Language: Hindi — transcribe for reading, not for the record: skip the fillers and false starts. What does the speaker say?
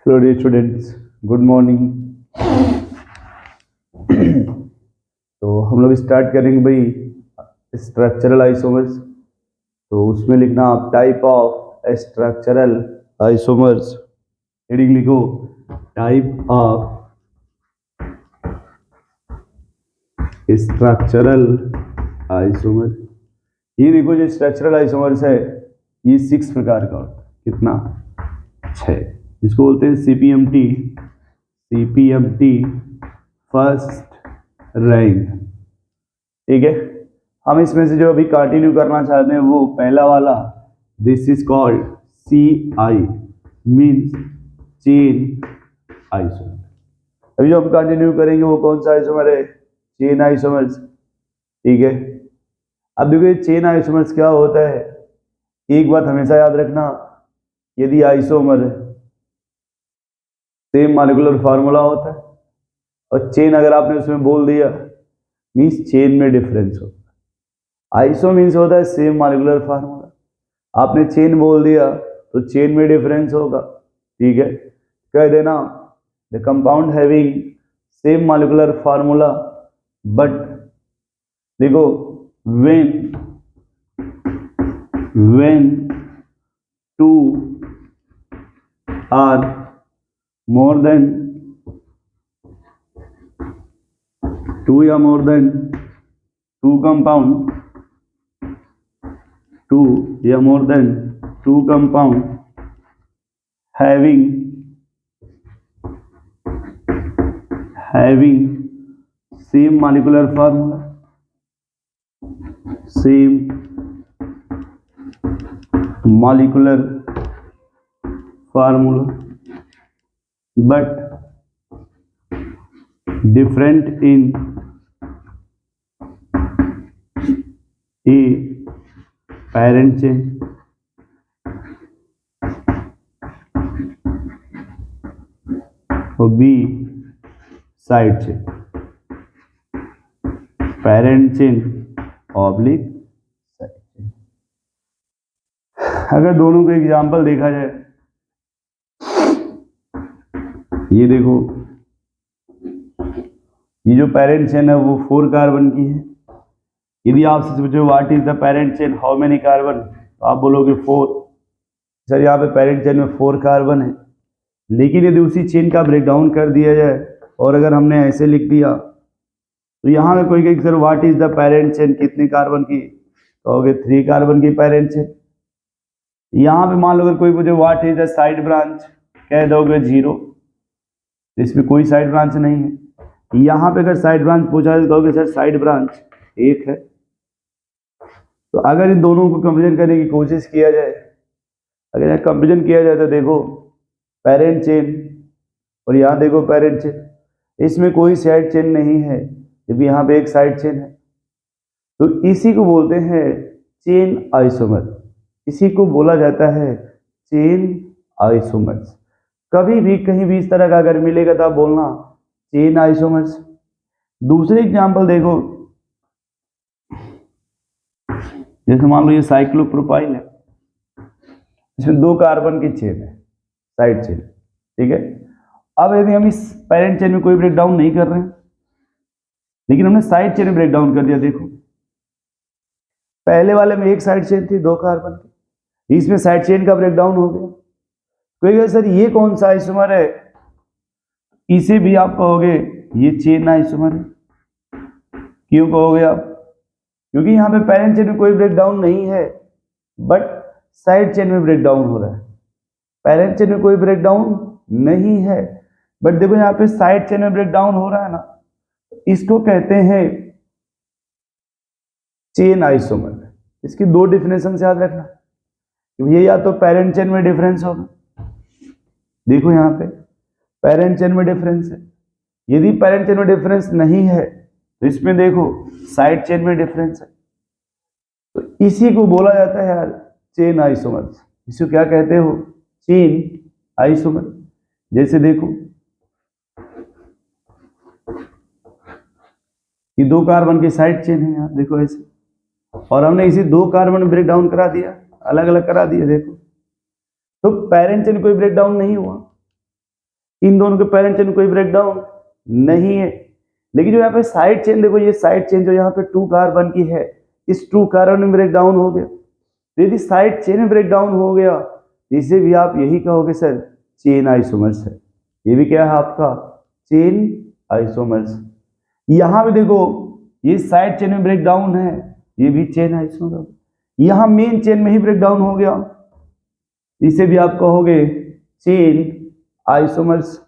Hello dear students, good morning. तो हम लोग स्टार्ट करेंगे भाई स्ट्रक्चरल आइसोमर्स। तो उसमें लिखना आप type of structural isomers. Heading लिखो टाइप ऑफ स्ट्रक्चरल आइसोमर। ये देखो जो स्ट्रक्चरल आइसोमर्स है ये 6 प्रकार का होता है। कितना? 6। इसको बोलते हैं सीपीएमटी। CPMT first rank. ठीक है, हम इसमें से जो अभी कंटिन्यू करना चाहते हैं वो पहला वाला, this is called C I, means chain isomer. अभी जो हम कंटिन्यू करेंगे वो कौन सा आइसोमर है? Chain isomers. ठीक है, अब देखो ये चेन आइसोमर्स क्या होता है। एक बात हमेशा याद रखना, यदि आइसोमर सेम मॉलिक्यूलर फार्मूला होता है और चेन अगर आपने उसमें बोल दिया मीन्स चेन में डिफरेंस होता है। आइसो मीन्स होता है सेम मॉलिक्यूलर फार्मूला, आपने चेन बोल दिया तो चेन में डिफरेंस होगा। ठीक है, कह देना the compound having same molecular formula but देखो when two are more than 2 या more than 2 compound, 2 या more than 2 compound having same molecular formula, same molecular formula but different in A parent chain और B side chain. Parent chain oblique side chain. अगर दोनों को एग्जांपल देखा जाए, ये देखो ये जो पेरेंट चेन है वो 4 कार्बन की है। यदि आपसे पूछे what is the parent chain, how many carbon, तो आप बोलोगे 4। सर यहाँ पे पेरेंट चेन में 4 कार्बन है, लेकिन यदि उसी चेन का ब्रेकडाउन कर दिया जाए और अगर हमने ऐसे लिख दिया तो यहाँ में कोई कहे sir what is the parent chain, कितने कार्बन की, कहोगे 3 कार्बन की पेरेंट चेन। यहाँ पे मान लो अगर कोई मुझे what is the side branch, कह दोगे 0, इसमें कोई साइड ब्रांच नहीं है। यहाँ पे अगर साइड ब्रांच पूछा तो कहोगे सर साइड ब्रांच 1 है। तो अगर इन दोनों को कंपेरिजन करने की कोशिश किया जाए, अगर यहाँ कंपेरिजन किया जाए तो देखो पेरेंट चेन और यहाँ देखो पेरेंट चेन, इसमें कोई साइड चेन नहीं है जबकि यहाँ पे एक साइड चेन है। तो इसी को बोलते हैं चेन आइसोमर, इसी को बोला जाता है चेन आइसोमर्स। कभी भी कहीं भी इस तरह का अगर मिलेगा तो आप बोलना चेन आइसोमर्स। दूसरे एग्जांपल देखो, जैसे मान लो ये साइक्लोप्रोपाइल है, इसमें 2 कार्बन की चेन है, साइड चेन। ठीक है, अब यदि हम इस पेरेंट चेन में कोई ब्रेकडाउन नहीं कर रहे हैं लेकिन हमने साइड चेन में ब्रेकडाउन कर दिया, देखो पहले वाले में एक साइड चेन थी 2 कार्बन की, इसमें साइड चेन का ब्रेकडाउन हो गया। कोई कहे सर ये कौन सा आइसोमर है, इसे भी आप कहोगे ये चेन आइसोमर है। क्यों कहोगे आप? क्योंकि यहाँ पे पेरेंट चेन में कोई ब्रेकडाउन नहीं है बट साइड चेन में ब्रेकडाउन हो रहा है। पेरेंट चेन में कोई ब्रेकडाउन नहीं है बट देखो यहाँ पे साइड चेन में ब्रेकडाउन हो रहा है ना, इसको कहते हैं चेन आइसोमर। इसकी 2 डिफिनेशन याद रखना, ये या तो पेरेंट चेन में डिफरेंस होगा, देखो यहाँ पे पेरेंट चेन में डिफरेंस है। यदि पेरेंट चेन में डिफरेंस नहीं है तो इसमें देखो साइड चेन में डिफरेंस है। तो इसी को बोला जाता है यार चेन आइसोमर्स। इसको क्या कहते हो? Chain isomer. जैसे देखो ये 2 कार्बन की साइड चेन है, यहाँ देखो ऐसे, और हमने इसी 2 कार्बन ब्रेक डाउन करा दिया, अलग अलग करा दिया। देखो तो पेरेंट चेन कोई ब्रेक डाउन नहीं हुआ इन दोनों के पेरेंट चेन में कोई ब्रेकडाउन नहीं है। लेकिन जो यहाँ पे साइड चेन देखो, ये साइड चेन जो यहाँ पे 2 कार्बन की है, इस 2 कार्बन में ब्रेकडाउन हो गया। यदि साइड चेन में ब्रेकडाउन हो गया इसे भी आप यही कहोगे सर चेन आइसोमर्स है। ये भी क्या है आपका चेन आइसोमर्स। यहाँ पे देखो ये साइड चेन में ब्रेकडाउन है, ये भी चेन आइसोमर। यहाँ मेन चेन में ही ब्रेकडाउन हो गया, इसे भी आप कहोगे चेन आइसोमर्स।